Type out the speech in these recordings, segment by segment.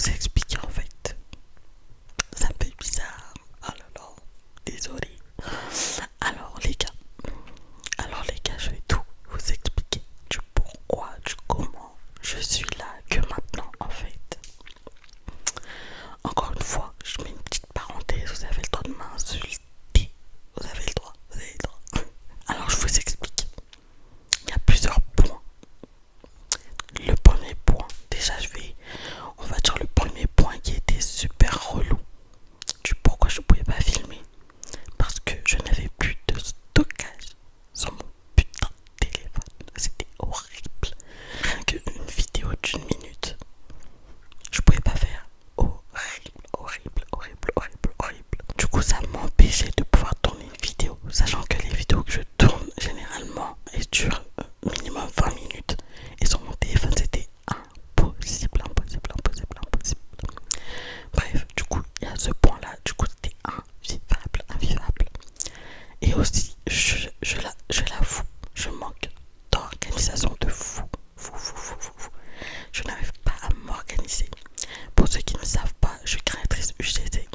vous expliquer en fait. Ça me fait bizarre. Oh là là, désolé. Alors les gars, je vais tout vous expliquer du pourquoi, du comment je suis là que maintenant en fait. Encore une fois, je mets une petite parenthèse, vous avez le droit de m'insulter. Vous avez le droit, vous avez le droit. Alors je vous explique. Il y a plusieurs points. Le premier point, déjà on va dire le premier point qui était super relou du pourquoi je pouvais pas filmer. Parce que je n'avais plus de stockage sur mon putain de téléphone. C'était horrible. Rien qu'une vidéo d'une minute, je pouvais pas faire. Horrible, horrible, horrible, horrible, horrible. Du coup, ça m'empêchait de pouvoir tourner une vidéo, sachant que les vidéos que je tourne généralement, elles durent minimum 20 minutes. Et sur mon téléphone, c'était impossible, impossible, impossible, impossible. Bref, du coup, il y a ce point-là. Du coup, c'était invivable, invivable. Et aussi, je l'avoue, je manque d'organisation de fou. Fou. Je n'arrive pas à m'organiser. Pour ceux qui ne savent pas, je suis créatrice UGC.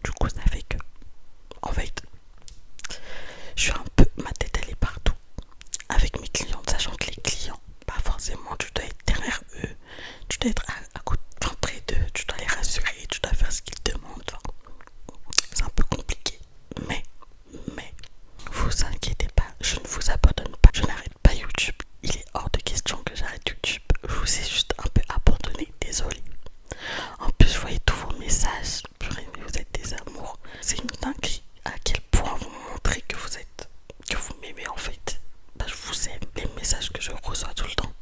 Du coup, ça fait que, en fait, je suis un peu, ma tête elle est partout avec mes clients, sachant que les clients, pas forcément, tu dois être derrière eux, tu dois être à côté, enfin, près d'eux, tu dois les rassurer, tu dois faire ce qu'ils demandent. Enfin, c'est un peu compliqué, mais, vous inquiétez pas, je ne vous abandonne pas, je n'arrête pas YouTube. Il est hors de question que j'arrête YouTube. Je vous ai juste un peu abandonné, désolé. En plus, je voyais tous vos messages. Purée, mais vous êtes des amours. C'est une dinguerie à quel point vous me montrez que vous m'aimez en fait. Bah, je vous aime. Les messages que je reçois tout le temps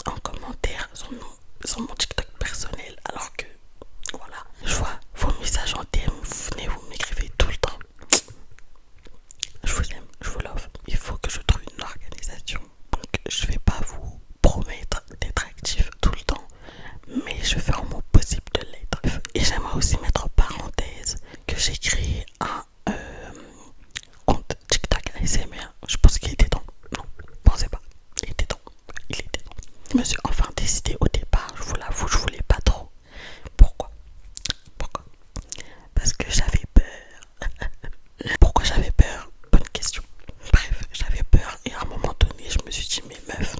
en commentaire sur mon TikTok personnel, alors que voilà, je vois vos messages en DM, vous venez, vous m'écrivez tout le temps. Je vous aime, je vous love. Il faut que je trouve une organisation. Donc je vais pas vous promettre d'être actif tout le temps, mais je vais faire mon possible de l'être. Et j'aimerais aussi mettre en parenthèse que j'ai créé un compte TikTok ASMR. Je pense qu'il était temps. Non, pensez pas. Il était temps. Il était temps. Je me suis enfin décidé au départ, je vous l'avoue, je voulais pas trop. Pourquoi? Parce que j'avais peur. Pourquoi j'avais peur? Bonne question. Bref, j'avais peur et à un moment donné, je me suis dit, mais meuf,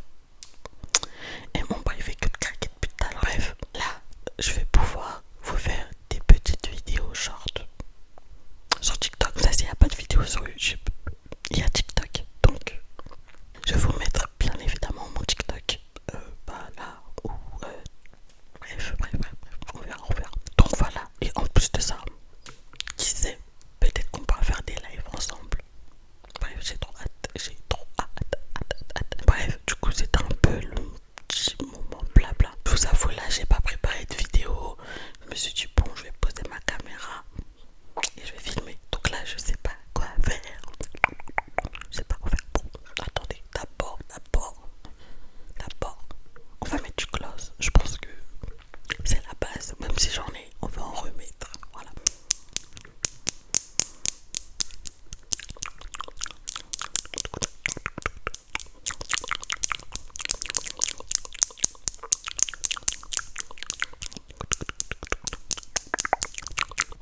et mon bras il fait que de craquer depuis tout à l'heure. Bref, là, je vais pouvoir vous faire des petites vidéos short sur TikTok. Ça, s'il n'y a pas de vidéo sur YouTube, il y a TikTok. Donc, je vais vous mettre bien évidemment mon TikTok. Là, ou bref, on verra. Donc voilà, et en plus de ça, qui sait, peut-être qu'on pourra faire des lives ensemble. Bref, j'ai trop hâte. Bref, du coup, c'est un peu le petit moment blabla. Je vous avoue, là, j'ai pas préparé de vidéo. Je me suis dit, bon, je vais poser ma caméra et je vais filmer. Donc là, je sais pas quoi faire. Bon, attendez, d'abord, on va mettre du gloss. Je pense que c'est la base. Même si j'en ai, on va en remettre. Voilà.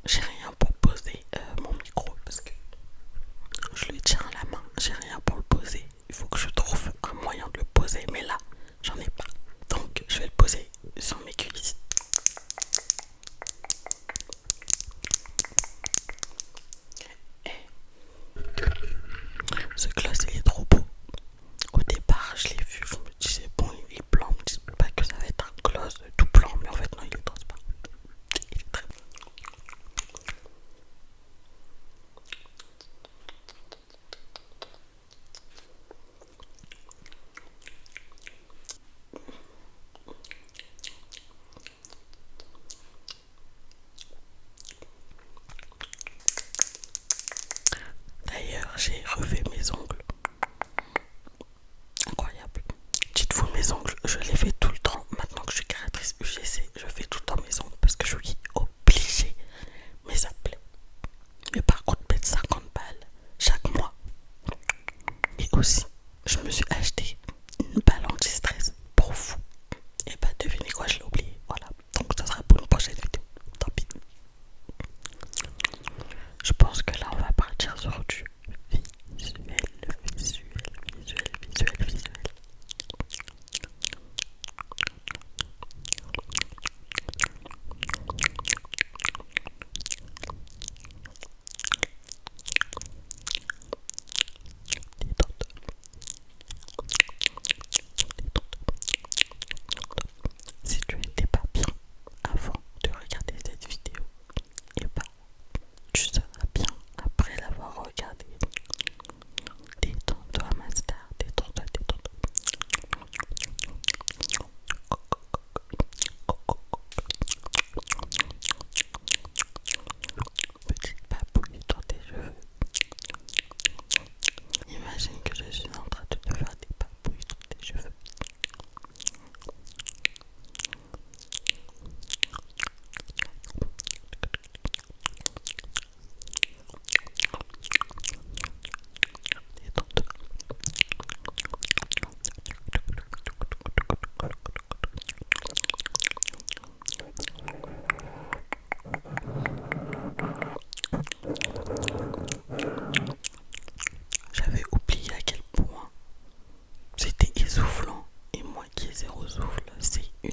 J'ai rien pour poser mon micro parce que je le tiens à la main. J'ai rien pour le poser. Il faut que je trouve un moyen de le poser. Mais là, j'en ai pas. Donc, je vais le poser sur mes cuisses. Ce gloss, il est trop beau. Au départ, je l'ai vu. Je me disais, bon, il est blanc. Je me disais pas que ça va être un gloss tout blanc. Mais en fait, non, il est transparent. Il est très beau. D'ailleurs, j'ai refait mes ongles. Incroyable. Dites-vous, mes ongles, je les fais tout le temps. Maintenant que je suis créatrice UGC, je fais tout le temps mes ongles parce que je suis obligée. Mais ça plaît. Mais par contre, mettre 50 balles chaque mois. Et aussi, je me suis acheté une balle anti-stress pour vous. Et bah, devinez quoi, je l'ai oublié. Voilà. Donc, soufflant et moi qui ai zéro souffle, c'est une